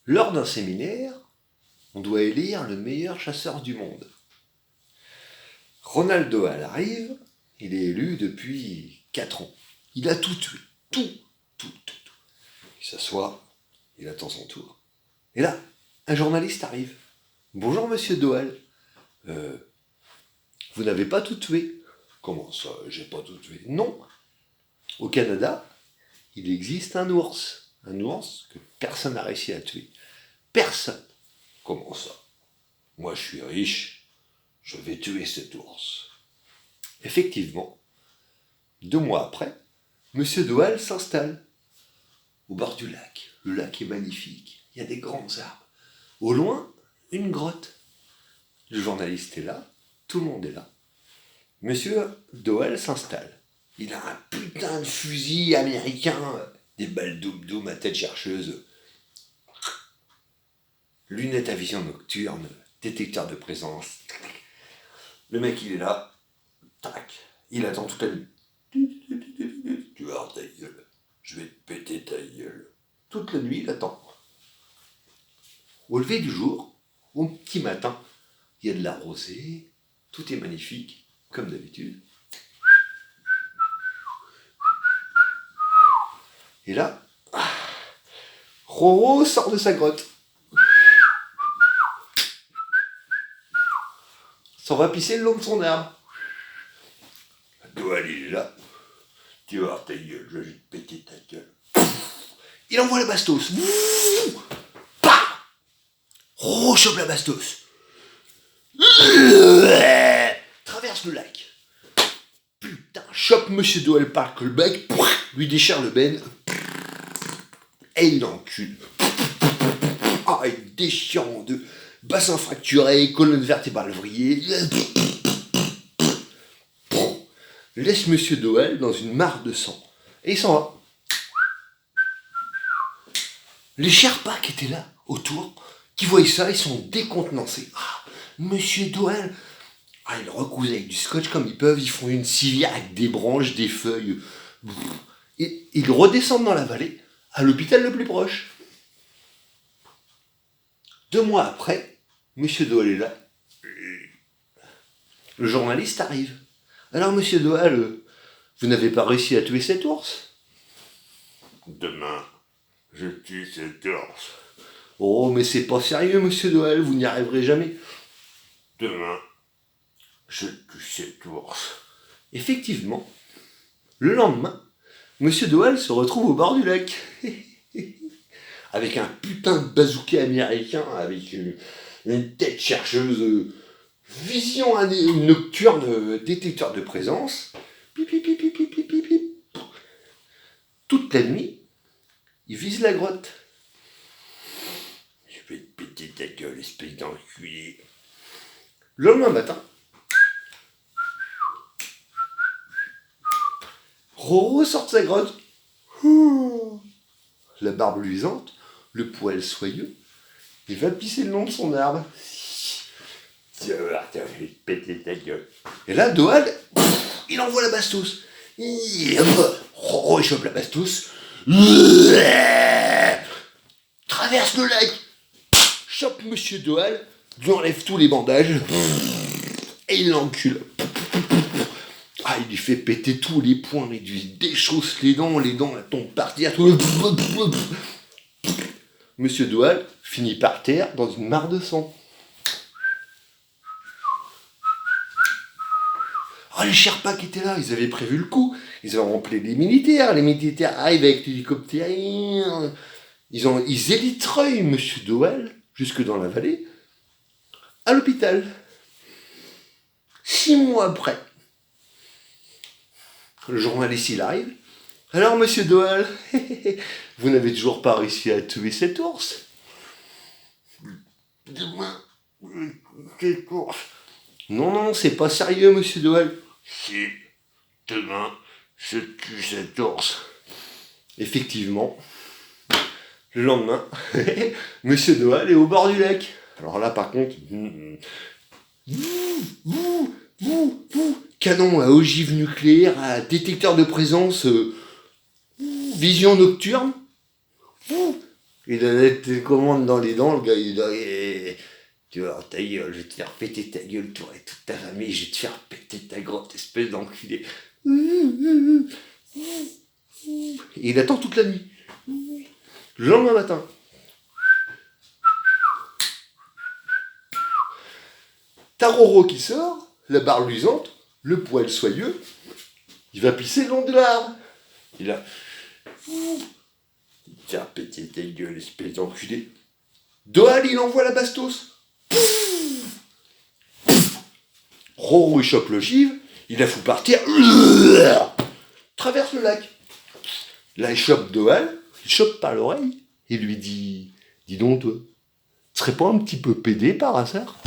Lors d'un séminaire, on doit élire le meilleur chasseur du monde. Ronald Doyle arrive, il est élu depuis 4 ans. Il a tout tué, tout. Il s'assoit, il attend son tour. Et là, un journaliste arrive. Bonjour monsieur Doyle, vous n'avez pas tout tué. Comment ça, j'ai pas tout tué? Non. Au Canada, il existe un ours que personne n'a réussi à tuer. Personne. Comment ça? Moi je suis riche, je vais tuer cet ours. Effectivement, 2 mois après, monsieur Doyle s'installe au bord du lac. Le lac est magnifique, il y a des grands arbres. Au loin, une grotte. Le journaliste est là, tout le monde est là. Monsieur Doyle s'installe. Il a un putain de fusil américain, des balles doum-doum à tête chercheuse, lunettes à vision nocturne, détecteur de présence. Le mec il est là, tac, il attend toute la nuit. Tu vas ta gueule, je vais te péter ta gueule. Toute la nuit il attend. Au lever du jour, au petit matin, il y a de la rosée, tout est magnifique, comme d'habitude. Et là, Roro sort de sa grotte. S'en va pisser le long de son arbre. Doyle, il est là. Tu vas voir ta gueule, je vais te péter ta gueule. Il envoie la bastos. Pah! Roro chope la bastos. Traverse le lac. Putain, chope monsieur Doyle par le callback, lui déchire le ben. Et il l'encule. Ah, il déchire en deux. Bassin fracturé, colonne vertébrale vrillée. Laisse monsieur Doyle dans une mare de sang. Et il s'en va. Les Sherpas qui étaient là, autour, qui voyaient ça, ils sont décontenancés. Ah, monsieur Doyle. Ah, ils le recousent avec du scotch comme ils peuvent, ils font une civière avec des branches, des feuilles. Et ils redescendent dans la vallée, à l'hôpital le plus proche. 2 mois après, monsieur Doyle est là. Le journaliste arrive. Alors, monsieur Doyle, vous n'avez pas réussi à tuer cet ours? Demain, je tue cet ours. Oh, mais c'est pas sérieux, monsieur Doyle, vous n'y arriverez jamais. Demain, je tue cet ours. Effectivement, le lendemain, monsieur Doyle se retrouve au bord du lac. Avec un putain de bazooka américain, avec une tête chercheuse, vision nocturne, détecteur de présence. Pip, pip, pip, pip, pip, pip, pip. Toute la nuit, il vise la grotte. Je vais te péter ta gueule, espèce d'enculé. Le lendemain matin, Roro sort de sa grotte. La barbe luisante, le poil soyeux, il va pisser le long de son arbre. Tu vas voir, je vais te péter ta gueule. Et là, Doyle, il envoie la bastos. Roro, il chope la bastos. Traverse le lac. Chope monsieur Doyle, lui enlève tous les bandages. Et il l'encule. Ah, il lui fait péter tous les poings, il lui déchausse les dents elles tombent par terre. Monsieur Doyle finit par terre dans une mare de sang. Ah, les Sherpas qui étaient là, ils avaient prévu le coup. Ils ont appelé les militaires arrivent avec l'hélicoptère. Ils élitreillent monsieur Doyle jusque dans la vallée, à l'hôpital. 6 mois après, le journaliste il arrive. Alors monsieur Doyle, vous n'avez toujours pas réussi à tuer cet ours? Demain, quel ours? Non, c'est pas sérieux monsieur Doyle. Si, demain, je tue cet ours. Effectivement, le lendemain, monsieur Doyle est au bord du lac. Alors là par contre, canon à ogive nucléaire, à détecteur de présence, vision nocturne. Il a la télécommande dans les dents, le gars, il a... Tu vas avoir ta gueule, je vais te faire péter ta gueule, toi et toute ta famille, je vais te faire péter ta grotte, espèce d'enculé. Et il attend toute la nuit. Le lendemain matin, t'as Roro qui sort, la barre luisante, le poil soyeux, il va pisser le long de l'arbre. Il a... Tiens, péter ta gueule, espèce d'enculé. Doal, il envoie la bastos. Roro, il chope l'ogive, il la fout par terre, traverse le lac. Là, il chope Doal, il chope par l'oreille, et lui dit, dis donc, toi, tu serais pas un petit peu pédé par hasard?